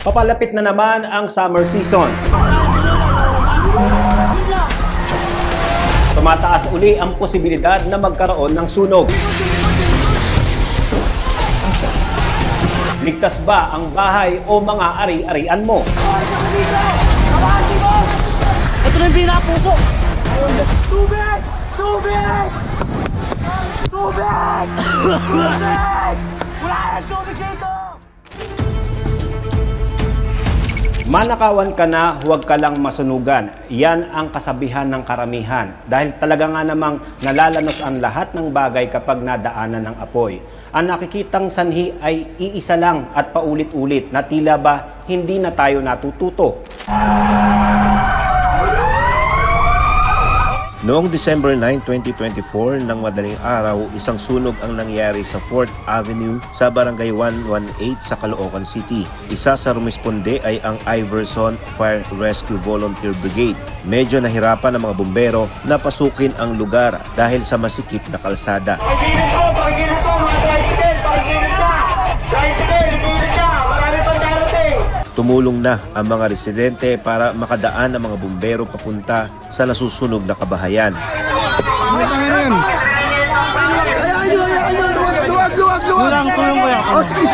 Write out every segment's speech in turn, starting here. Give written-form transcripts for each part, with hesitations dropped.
Papalapit na naman ang summer season. Tumataas uli ang posibilidad na magkaroon ng sunog. Ligtas ba ang bahay o mga ari-arian mo? Ito na yung pinapuso! Tubig! Tubig! Tubig! Tubig! Wala na tubig dito! Manakawan ka na, huwag ka lang masunugan. Yan ang kasabihan ng karamihan. Dahil talaga nga namang nalalanos ang lahat ng bagay kapag nadaanan ng apoy. Ang nakikitang sanhi ay iisa lang at paulit-ulit na tila ba hindi na tayo natututo. Noong December 9, 2024, ng madaling araw, isang sunog ang nangyari sa 4th Avenue sa Barangay 118 sa Caloocan City. Isa sa rumisponde ay ang Iverson Fire Rescue Volunteer Brigade. Medyo nahirapan ang mga bumbero na pasukin ang lugar dahil sa masikip na kalsada. Pagigilid ko! Pagigilid ko! Mga tricycle! Pagigilid ka! Tricycle! Pagigilid ka! Marami pang darating! Tumulong na ang mga residente para makadaan ang mga bumbero papunta sa nasusunog na kabahayan. Hayaan nyo! Luwag! Tulong ko yan. Oh, sige!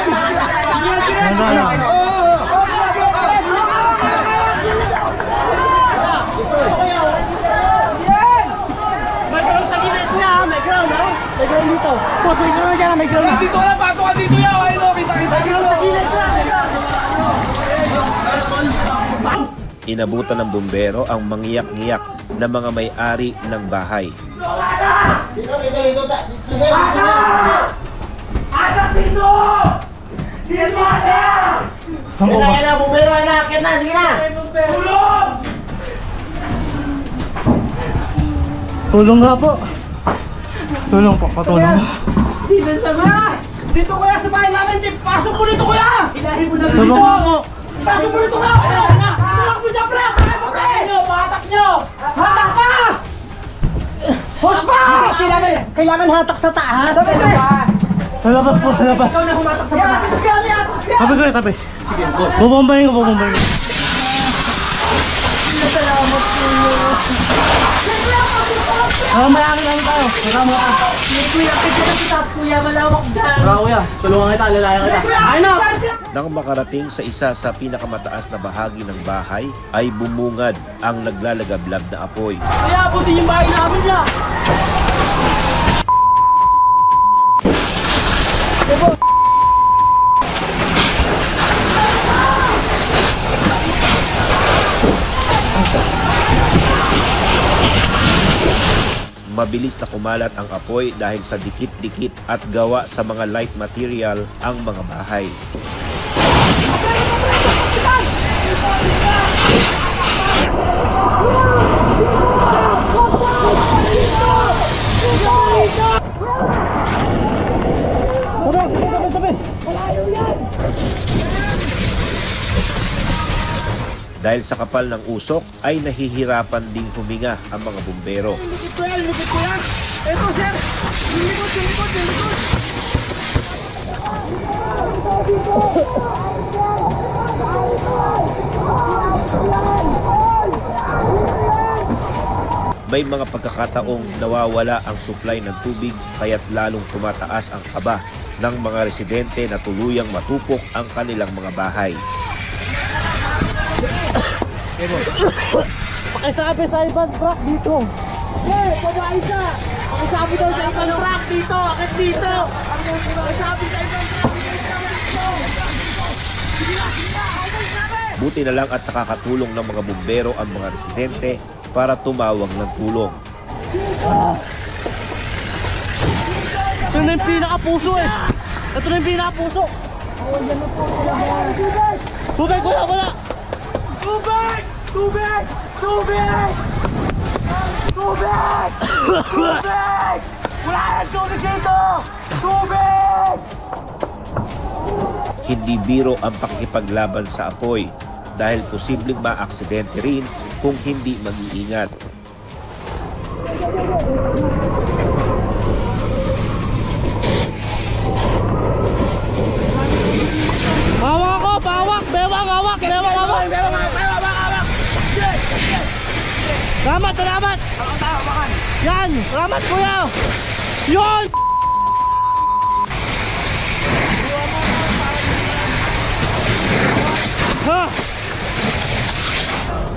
May ground sa gilid niya, may ground, ha? May ground dito. Boss, may ground dyan, may ground. Dito na! Bato ka dito yan! Ay, no! Kita-kita dito! Sa gilid niya, Inabutan ng bumbero ang mangiyak-ngiyak na mga may-ari ng bahay. Anak dito! Dito ka! Kailangan na, bumero na, akit na, sige na. Tulong! Tulong nga po. Tulong po, patulong. Dito sa mga! Dito kuya sa bahay namin! Pasok mo dito kuya! Ilahin mo na dito! Tulong nga po. Pasok mo dito kuya! Tulong mo dyan pre! Pahatak nyo! Pahatak nyo! Hatak pa! Hos pa! Kailangan hatak sa taas. Sa labas po, sa labas. Ikaw na humatak sa bahay! Yasis ka! Yasis ka! Tabi ko yun, tabi. Sige, boss. Bubombayin ko. Salamat po yun! Mayangin lang tayo. Marami ka. Kuya, kasi na kita kuya, malawak dyan! Tara kuya, tulungan kita, lalayan kita. Ayun na! Nang makarating sa isa sa pinakamataas na bahagi ng bahay, ay bumungad ang naglalagablab na apoy. Kaya abutin yung bahay namin niya! Mabilis na kumalat ang apoy dahil sa dikit-dikit at gawa sa mga light material ang mga bahay. Dahil sa kapal ng usok ay nahihirapan ding huminga ang mga bumbero. Lupit ko yan! Ito sir! Likod! May mga pagkakataong nawawala ang supply ng tubig kaya't lalong tumataas ang kaba ng mga residente na tuluyang matupok ang kanilang mga bahay. Pakisabi sa ibang truck dito. Babae ka! Pakisabi daw sa ibang truck dito! Akit dito! Pakisabi sa ibang truck dito! Buti na lang at nakakatulong ng mga bumbero ang mga residente para tumawag ng tulong. Ito na yung pinakapuso eh. Ito na yung pinakapuso. Tubig, wala. Tubig! Tubig! Tubig! Tubig! Tubig! Wala na tubig dito! Tubig! Hindi biro ang pakikipaglaban sa apoy dahil posibleng maaksidente rin kung hindi mag-iingat. Pawak ko, pawak! Bewang hawak! Bewang hawak! Salamat, salamat! Yan! Salamat kuya! Yun! Ha!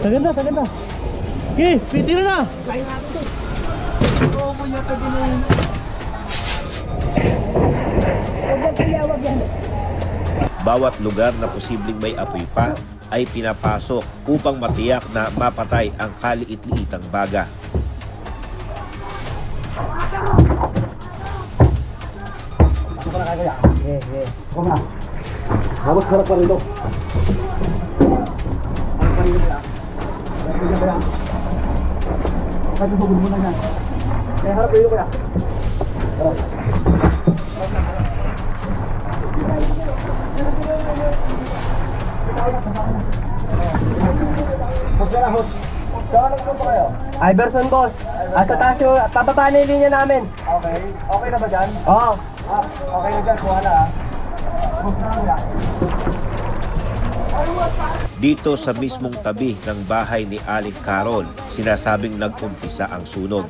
Saganda, saganda! Okay, pitira na! Bawat lugar na posibleng may apoy pa ay pinapasok upang matiyak na mapatay ang kaliit-liitang baga. Iverson boss, sa taas yung pababa na yung linya namin. Okay. Okay na ba dyan? Oo. Okay na dyan. Kuha na Dito sa mismong tabi ng bahay ni Aling Carol, sinasabing nag-umpisa ang sunog.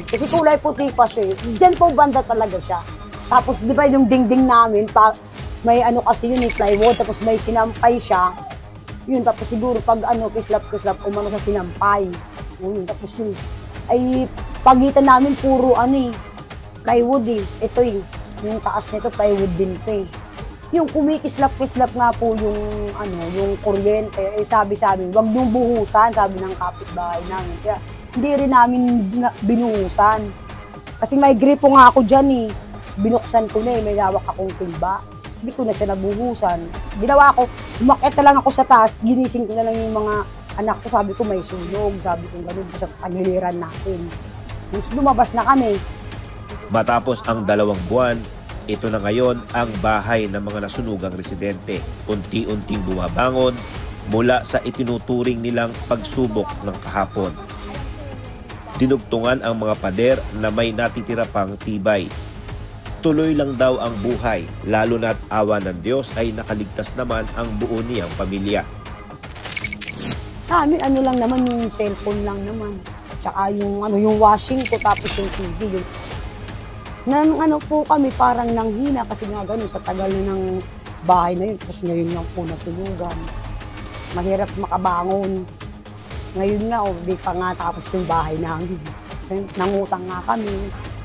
Kasi kulay puti pa siya. Diyan po banda talaga siya. Tapos di ba yung dingding namin, may ano kasi yun, plywood, tapos may sinampay siya. Yun, tapos siguro pag ano, kislap, umano sa sinampay. Yun, tapos yun, ay pagitan namin puro ano plywood Ito yung taas nito, plywood din ito Yung kumikislap nga po yung ano, yung kuryente. Sabi, wag niyong buhusan, sabi ng kapitbahay namin. Kaya hindi rin namin binuhusan. Kasi may gripo nga ako dyan Binuksan ko na may hawak akong timba. Hindi ko na siya nabuhusan. Ginawa ko, umakyat na lang ako sa taas, ginising ko na lang yung mga anak ko. Sabi ko may sunog, sabi ko gano'n sa tagiliran natin. Lumabas na kami. Matapos ang 2 buwan, ito na ngayon ang bahay ng mga nasunugang residente. Unti-unting bumabangon mula sa itinuturing nilang pagsubok ng kahapon. Dinugtungan ang mga pader na may natitira pang tibay. Tuloy lang daw ang buhay, lalo na't awa ng Diyos ay nakaligtas naman ang buo niyang pamilya. Sa amin, ano lang naman, yung cellphone lang naman. Tsaka yung washing ko, tapos yung TV. Ano po kami, parang nanghina kasi nga ganun, sa tagal na ng bahay na yun. Tapos ngayon lang po nasunugan. Mahirap makabangon. Ngayon na, di pa nga tapos yung bahay namin. Nangutang nga kami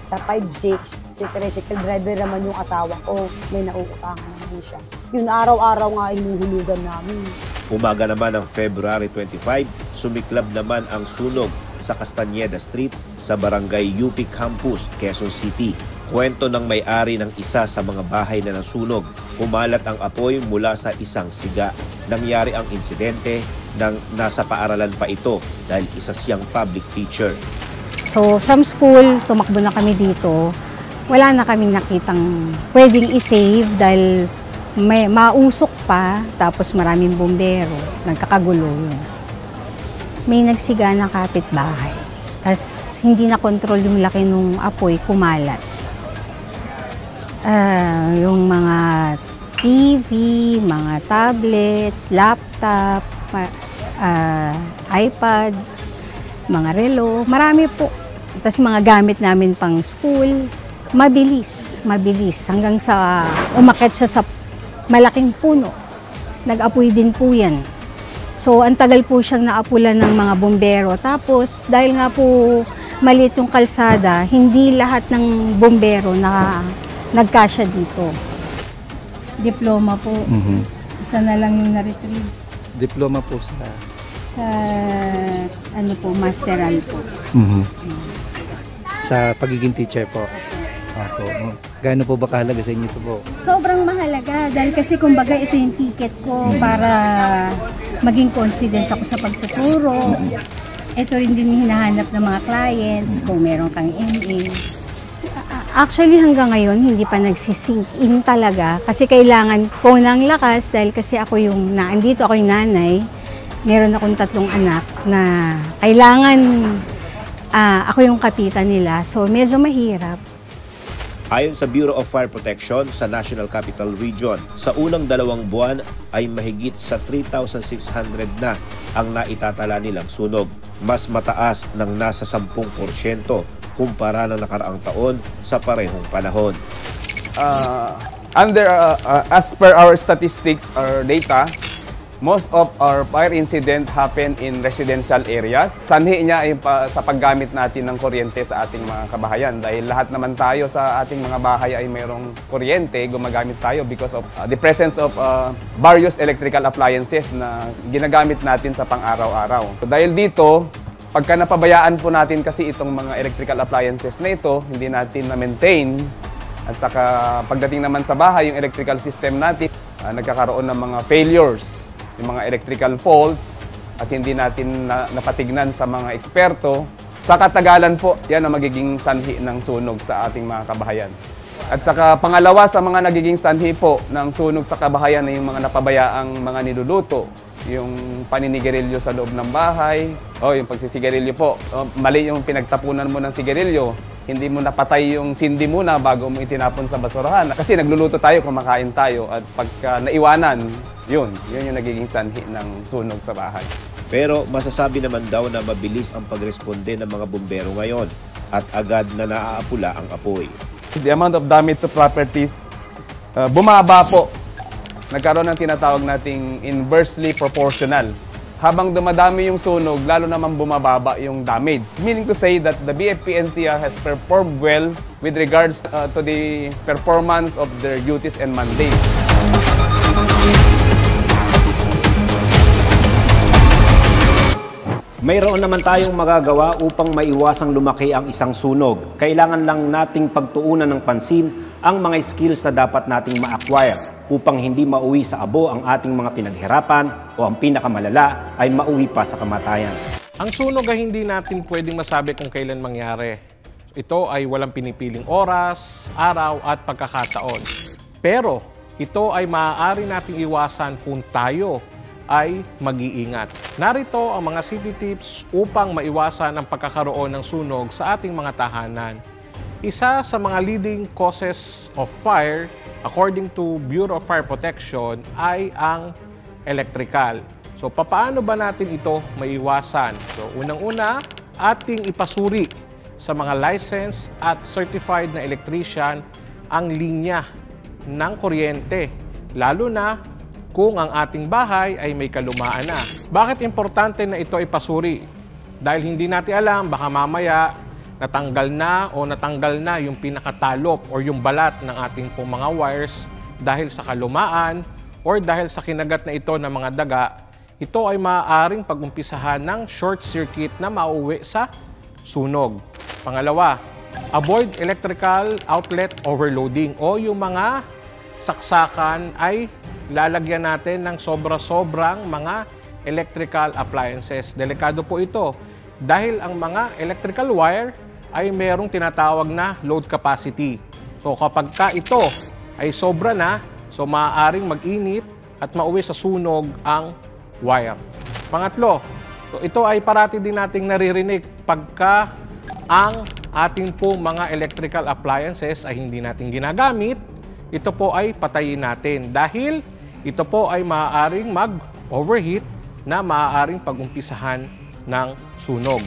sa 5-6. Si tricycle driver naman yung asawa ko, may nauutangan naman siya. Yun, araw-araw nga inuhulugan namin. Umaga naman ng February 25, sumiklab naman ang sunog sa Castañeda Street sa Barangay UP Campus, Quezon City. Kwento ng may-ari ng isa sa mga bahay na nasunog, kumalat ang apoy mula sa isang siga. Nangyari ang insidente nang nasa paaralan pa ito dahil isa siyang public teacher. So, from school, tumakbo na kami dito. Wala na kaming nakitang pwedeng i-save dahil may mausok pa, tapos maraming bumbero, nagkakagulo yun. May nagsiga ng kapitbahay, tapos hindi na kontrol yung laki ng apoy, kumalat. Yung mga TV, mga tablet, laptop, iPad, mga relo, marami po. Tapos mga gamit namin pang school, mabilis hanggang sa umakyat siya sa malaking puno. Nag-apoy din po yan. So ang tagal po siyang naapulan ng mga bombero. Tapos dahil nga po maliit yung kalsada, hindi lahat ng bombero na nagkasya dito. Diploma po. Isa na lang yung na-retrieve. Diploma po sa ano po, masteral po. Sa pagiging teacher po. Opo. Gaano po ba kahalaga sa inyo ito po? Sobrang mahalaga dahil kasi kumbaga ito yung ticket ko para maging confident ako sa pagtuturo. Ito rin din yung hinahanap ng mga clients kung meron kang MA. Actually hanggang ngayon hindi pa nagsisink in talaga kasi kailangan ko ng lakas dahil kasi ako yung andito ako yung nanay. Meron akong 3 anak na kailangan ako yung kapitan nila. So medyo mahirap. Ayon sa Bureau of Fire Protection sa National Capital Region, sa unang 2 buwan ay mahigit sa 3,600 na ang naitatala nilang sunog. Mas mataas ng nasa 10% kumpara ng nakaraang taon sa parehong panahon. As per our statistics or data, most of our fire incident happen in residential areas. Sanhi niya ay sa paggamit natin ng kuryente sa ating mga kabahayan. Dahil lahat naman tayo sa ating mga bahay ay mayroong kuryente, gumagamit tayo because of the presence of various electrical appliances na ginagamit natin sa pang-araw-araw. Dahil dito, pagka napabayaan po natin kasi itong mga electrical appliances na ito, hindi natin na-maintain. At saka pagdating naman sa bahay, yung electrical system natin, nagkakaroon ng mga failures. Yung mga electrical faults at hindi natin napatignan sa mga eksperto, sa katagalan po, yan ang magiging sanhi ng sunog sa ating mga kabahayan. At saka pangalawa sa mga nagiging sanhi po ng sunog sa kabahayan ay yung mga napabayaang mga niluluto. Yung paninigarilyo sa loob ng bahay, o yung pagsisigarilyo po, mali yung pinagtapunan mo ng sigarilyo, hindi mo napatay yung sindi muna bago mo itinapon sa basurahan. Kasi nagluluto tayo, kumakain tayo, at pagka naiwanan, yun yung nagiging sanhi ng sunog sa bahay. Pero masasabi naman daw na mabilis ang pagresponde ng mga bumbero ngayon at agad na naaapula ang apoy. The amount of damage to property, bumaba po. Nagkaroon ng tinatawag nating inversely proportional. Habang dumadami yung sunog, lalo naman bumababa yung damage. Meaning to say that the BFP-NCR has performed well with regards to the performance of their duties and mandates. Mayroon naman tayong magagawa upang maiwasang lumaki ang isang sunog. Kailangan lang nating pagtuunan ng pansin ang mga skills na dapat nating ma-acquire upang hindi mauwi sa abo ang ating mga pinaghirapan o ang pinakamalala ay mauwi pa sa kamatayan. Ang sunog ay hindi natin pwedeng masabi kung kailan mangyari. Ito ay walang pinipiling oras, araw at pagkakataon. Pero ito ay maaari nating iwasan kung tayo ay mag-iingat. Narito ang mga city tips upang maiwasan ang pagkakaroon ng sunog sa ating mga tahanan. Isa sa mga leading causes of fire, according to Bureau of Fire Protection, ay ang electrical. So, paano ba natin ito maiwasan? So, unang-una, ating ipasuri sa mga licensed at certified na electrician ang linya ng kuryente, lalo na kung ang ating bahay ay may kalumaan na. Bakit importante na ito ipasuri? Dahil hindi natin alam, baka mamaya natanggal na yung pinakatalop or yung balat ng ating pong mga wires dahil sa kalumaan or dahil sa kinagat na ito ng mga daga. Ito ay maaaring pag-umpisahan ng short circuit na mauwi sa sunog. Pangalawa, avoid electrical outlet overloading o yung mga saksakan ay lalagyan natin ng sobra-sobrang mga electrical appliances. Delikado po ito dahil ang mga electrical wire ay mayroong tinatawag na load capacity. So kapag ito ay sobra na, so maaaring mag-init at mauwi sa sunog ang wire. Pangatlo, so ito ay parati din nating naririnig pagka ang ating pong mga electrical appliances ay hindi natin ginagamit, ito po ay patayin natin dahil ito po ay maaaring mag-overheat na maaaring pag-umpisahan ng sunog.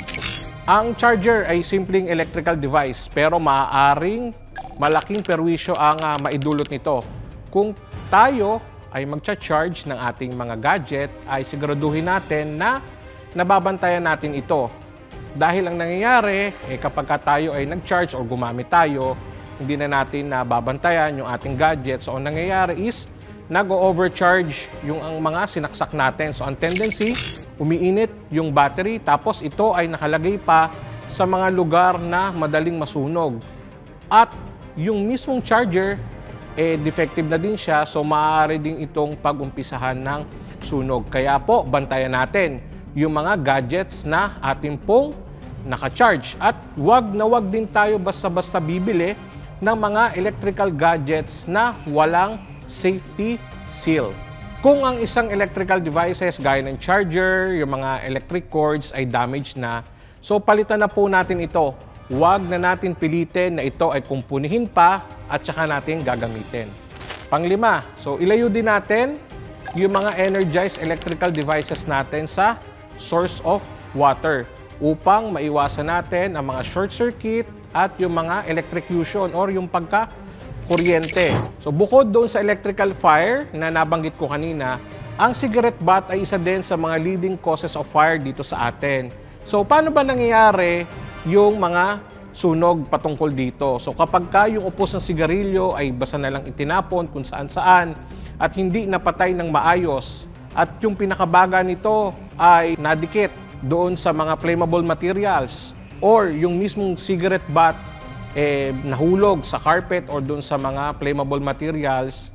Ang charger ay simpleng electrical device pero maaaring malaking perwisyo ang maidulot nito. Kung tayo ay magcha-charge ng ating mga gadget ay siguraduhin natin na nababantayan natin ito. Dahil ang nangyayari, kapag tayo ay nag-charge o gumamit tayo, hindi na natin nababantayan yung ating gadget. So, ang nangyayari is nag-overcharge yung ang mga sinaksak natin. So, ang tendency, umiinit yung battery tapos ito ay nakalagay pa sa mga lugar na madaling masunog. At yung mismong charger, defective na din siya. So, maaari din itong pag-umpisahan ng sunog. Kaya po, bantayan natin yung mga gadgets na ating pong naka-charge. At wag na wag din tayo basta-basta bibili ng mga electrical gadgets na walang safety seal. Kung ang isang electrical devices gaya ng charger, yung mga electric cords ay damaged na, so palitan na po natin ito. huwag na natin pilitin na ito ay kumpunihin pa at saka natin gagamitin. Panglima, so ilayo din natin yung mga energized electrical devices natin sa source of water upang maiwasan natin ang mga short circuit at yung mga electrocution or yung pagka-kuryente. So bukod doon sa electrical fire na nabanggit ko kanina, ang cigarette butt ay isa din sa mga leading causes of fire dito sa atin. So paano ba nangyayari yung mga sunog patungkol dito? So kapag yung upos ng sigarilyo ay basta na lang itinapon kung saan-saan at hindi napatay ng maayos at yung pinakabaga nito ay nadikit doon sa mga flammable materials or yung mismong cigarette butt nahulog sa carpet or doon sa mga flammable materials,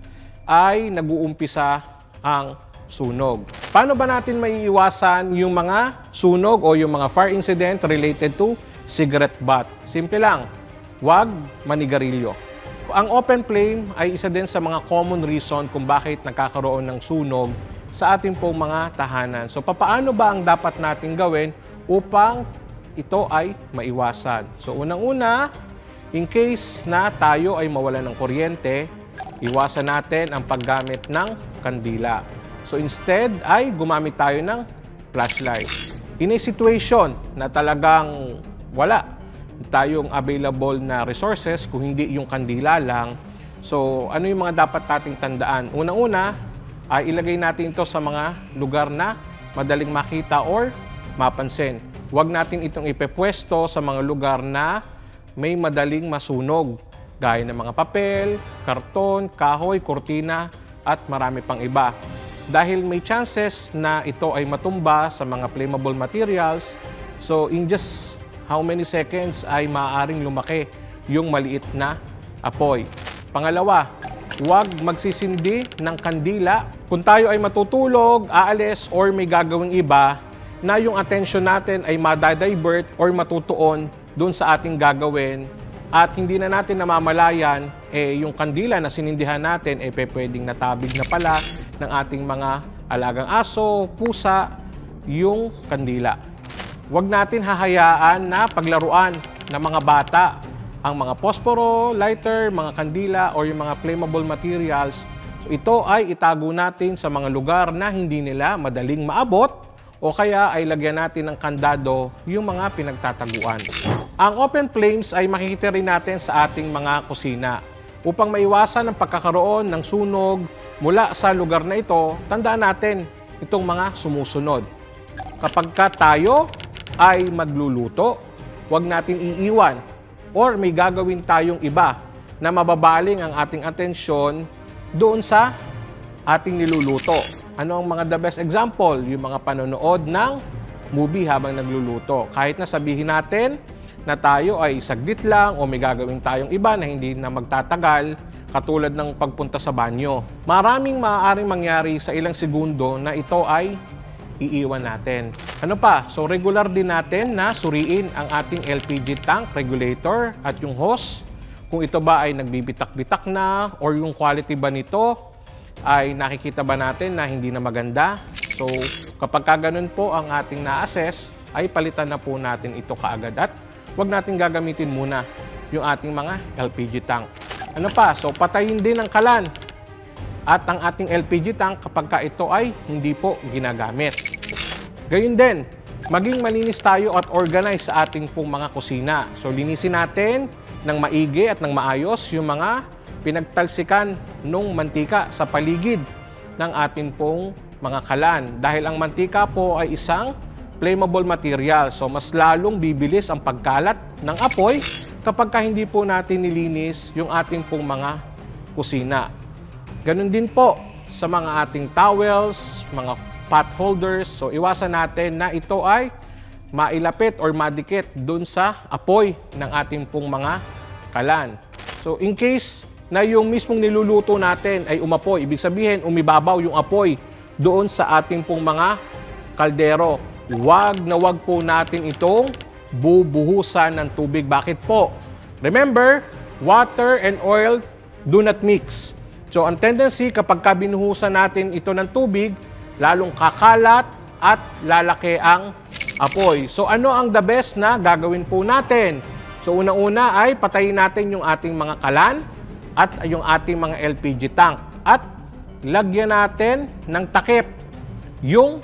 ay nag-uumpisa ang sunog. Paano ba natin maiiwasan yung mga sunog o yung mga fire incident related to cigarette butt? Simple lang, huwag manigarilyo. Ang open flame ay isa din sa mga common reason kung bakit nagkakaroon ng sunog sa ating pong mga tahanan. So papaano ba ang dapat natin gawin upang ito ay maiwasan? So unang-una, in case na tayo ay mawalan ng kuryente, iwasan natin ang paggamit ng kandila. So instead ay gumamit tayo ng flashlight. In a situation na talagang wala tayong available na resources, kung hindi yung kandila lang, so ano yung mga dapat nating tandaan? Unang-una ay ilagay natin ito sa mga lugar na madaling makita or mapansin. Huwag natin itong ipepwesto sa mga lugar na may madaling masunog, gaya ng mga papel, karton, kahoy, kurtina, at marami pang iba. Dahil may chances na ito ay matumba sa mga flammable materials, so in just how many seconds ay maaaring lumaki yung maliit na apoy. Pangalawa, huwag magsisindi ng kandila. Kung tayo ay matutulog, aalis, or may gagawing iba, na yung attention natin ay madadivert or matutuon doon sa ating gagawin at hindi na natin namamalayan, yung kandila na sinindihan natin, pwedeng natabig na pala ng ating mga alagang aso, pusa, yung kandila. Huwag natin hahayaan na paglaruan ng mga bata ang mga posporo, lighter, mga kandila, o yung mga flammable materials. So ito ay itago natin sa mga lugar na hindi nila madaling maabot o kaya ay lagyan natin ng kandado yung mga pinagtataguan. Ang open flames ay makikita rin natin sa ating mga kusina. Upang maiwasan ang pagkakaroon ng sunog mula sa lugar na ito, tandaan natin itong mga sumusunod. Kapag tayo ay magluluto, huwag natin iiwan or may gagawin tayong iba na mababaling ang ating atensyon doon sa ating niluluto. Ano ang mga the best example? Yung mga panonood ng movie habang nagluluto. Kahit na sabihin natin na tayo ay saglit lang o may gagawin tayong iba na hindi na magtatagal, katulad ng pagpunta sa banyo. Maraming maaaring mangyari sa ilang segundo na ito ay iiwan natin. Ano pa? So regular din natin na suriin ang ating LPG tank regulator at yung hose. Kung ito ba ay nagbibitak-bitak na or yung quality ba nito ay nakikita ba natin na hindi na maganda. So kapag ganun po ang ating na-assess, ay palitan na po natin ito kaagad at huwag natin gagamitin muna yung ating mga LPG tank. Ano pa? So patayin din ang kalan at ang ating LPG tank kapag ito ay hindi po ginagamit. Gayun din, maging malinis tayo at organize sa ating pong mga kusina. So linisin natin ng maigi at ng maayos yung mga pinagtalsikan ng mantika sa paligid ng ating pong mga kalan. Dahil ang mantika po ay isang flammable material. So mas lalong bibilis ang pagkalat ng apoy kapag hindi po natin nilinis yung ating pong mga kusina. Ganun din po sa mga ating towels, mga pot holders. So iwasan natin na ito ay mailapit or madikit dun sa apoy ng ating pong mga kalan. So in case na yung mismong niluluto natin ay umapoy, ibig sabihin umibabaw yung apoy doon sa ating pong mga kaldero, wag po natin itong bubuhusan ng tubig. Bakit po? Remember, water and oil do not mix. So ang tendency kapag binuhusan natin ito ng tubig, lalong kakalat at lalaki ang apoy. So ano ang the best na gagawin po natin? So una-una ay patayin natin yung ating mga kalan at yung ating mga LPG tank. At lagyan natin ng takip yung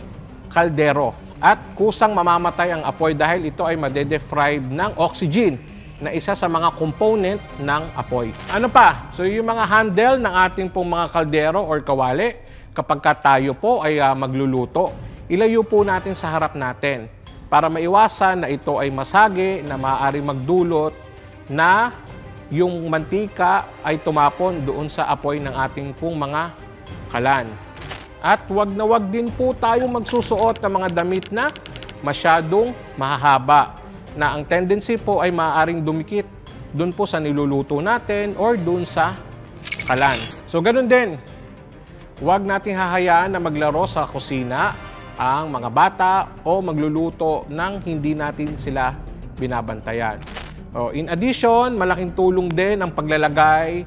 kaldero. At kusang mamamatay ang apoy dahil ito ay madedeprive ng oxygen na isa sa mga component ng apoy. Ano pa? So yung mga handle ng ating pong mga kaldero or kawali, kapag tayo po ay magluluto, ilayo po natin sa harap natin para maiwasan na ito ay masagi na maaari magdulot na yung mantika ay tumapon doon sa apoy ng ating pong mga kalan. At wag na wag din po tayo magsusuot ng mga damit na masyadong mahahaba na ang tendency po ay maaaring dumikit doon po sa niluluto natin or doon sa kalan. So ganun din, wag nating hahayaan na maglaro sa kusina ang mga bata o magluluto nang hindi natin sila binabantayan. In addition, malaking tulong din ang paglalagay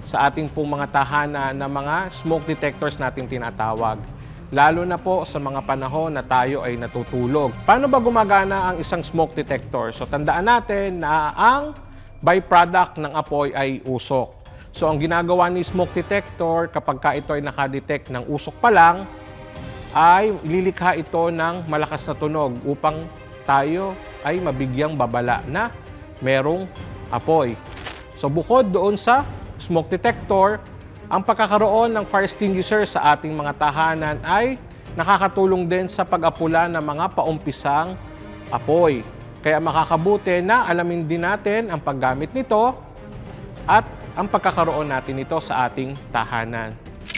sa ating pong mga tahanan ng mga smoke detectors natin tinatawag. Lalo na po sa mga panahon na tayo ay natutulog. Paano ba gumagana ang isang smoke detector? So tandaan natin na ang byproduct ng apoy ay usok. So ang ginagawa ni smoke detector kapag ito ay nakadetect ng usok pa lang, ay lilikha ito ng malakas na tunog upang tayo ay mabigyang babala na merong apoy. So bukod doon sa smoke detector, ang pagkakaroon ng fire extinguisher sa ating mga tahanan ay nakakatulong din sa pag-apula ng mga paumpisang apoy. Kaya makakabuti na alamin din natin ang paggamit nito at ang pagkakaroon natin nito sa ating tahanan.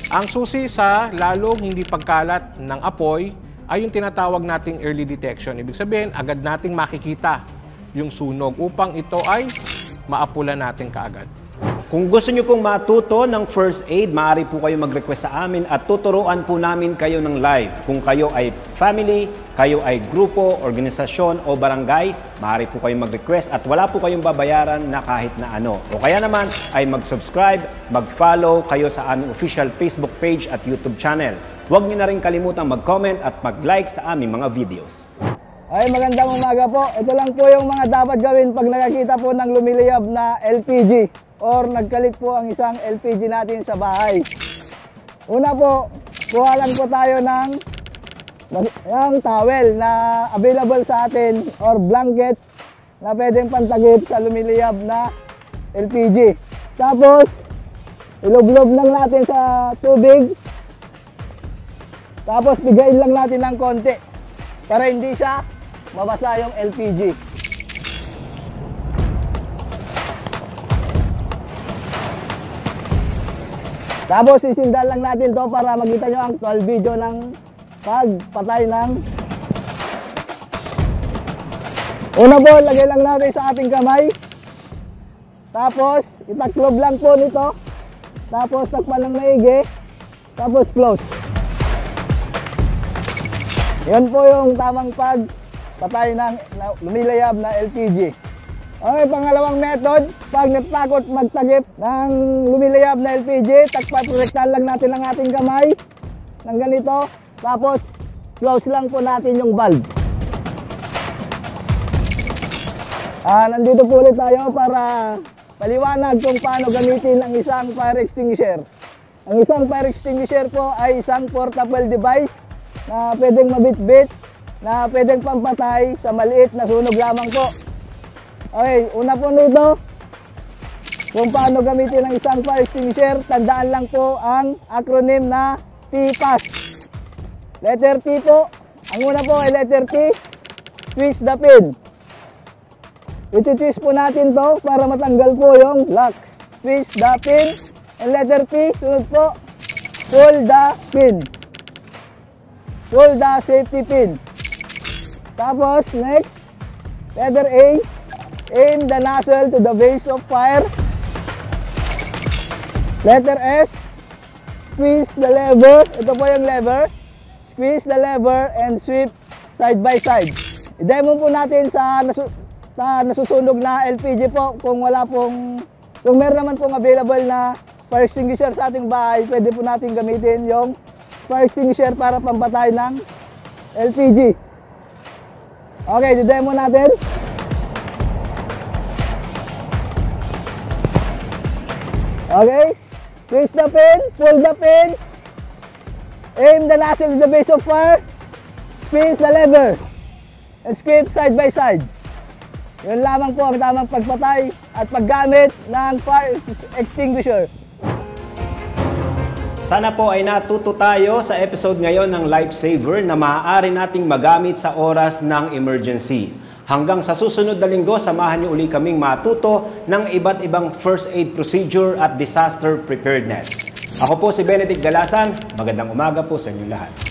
Ang susi sa lalong hindi pagkalat ng apoy ay yung tinatawag nating early detection. Ibig sabihin, agad nating makikita yung sunog upang ito ay maapula natin kaagad. Kung gusto nyo pong matuto ng first aid, maaari po kayo mag-request sa amin at tuturuan po namin kayo ng live. Kung kayo ay family, kayo ay grupo, organisasyon o barangay, maaari po kayo mag-request at wala po kayong babayaran na kahit na ano. O kaya naman ay mag-subscribe, mag-follow kayo sa aming official Facebook page at YouTube channel. Huwag nyo na rin kalimutang mag-comment at mag-like sa aming mga videos. Ay, magandang umaga po. Ito lang po yung mga dapat gawin pag nakakita po ng lumiliyab na LPG or nagkalit po ang isang LPG natin sa bahay. Una po, kuha lang po tayo ng towel na available sa atin or blanket na pwedeng pantagip sa lumiliyab na LPG. Tapos, ilublob lang natin sa tubig. Tapos, bigayin lang natin ng konti para hindi siya mabasa yung LPG. Tapos isindan lang natin to para makita nyo ang actual video ng pagpatay ng. Una po, lagay lang natin sa ating kamay. Tapos itaklob lang po nito. Tapos takpan ng maigi. Tapos close. Yan po yung tamang pagpatay ng lumilayab na LPG. Okay, pangalawang method, pag natakot magtagip ng lumilayab na LPG, protektahan lang natin ang ating kamay ng ganito, tapos close lang po natin yung valve. Nandito po ulit tayo para paliwanag kung paano gamitin ang isang fire extinguisher. Ang isang fire extinguisher po ay isang portable device na pwedeng mabitbit, na pwedeng pampatay sa maliit na sunog lamang po. Okay, una po nito, kung paano gamitin ang isang fire extinguisher, tandaan lang po ang acronym na TPAS. Letter T po, ang una po ay letter T, twist the pin. Iti-twist po natin to para matanggal po yung lock. Twist the pin, and letter P, sunod po, pull the pin. Pull the safety pin. Tapos, next, letter A, aim the nozzle to the base of fire. Letter S, squeeze the lever. Ito po yung lever. Squeeze the lever and sweep side by side. I-demo po natin sa nasusunog na LPG po. Kung meron naman pong available na fire extinguisher sa ating bahay, pwede po natin gamitin yung fire extinguisher para pampatay ng LPG. Okay, i-demo natin. Okay? Twist the pin, pull the pin, aim the nozzle to the base of fire, spins the lever, and skip side by side. Yun lamang po ang tamang pagpatay at paggamit ng fire extinguisher. Sana po ay natuto tayo sa episode ngayon ng Lifesaver na maaari nating magamit sa oras ng emergency. Hanggang sa susunod na linggo, samahan niyo uli kaming matuto ng iba't ibang first aid procedure at disaster preparedness. Ako po si Benedict Galasan. Magandang umaga po sa inyo lahat.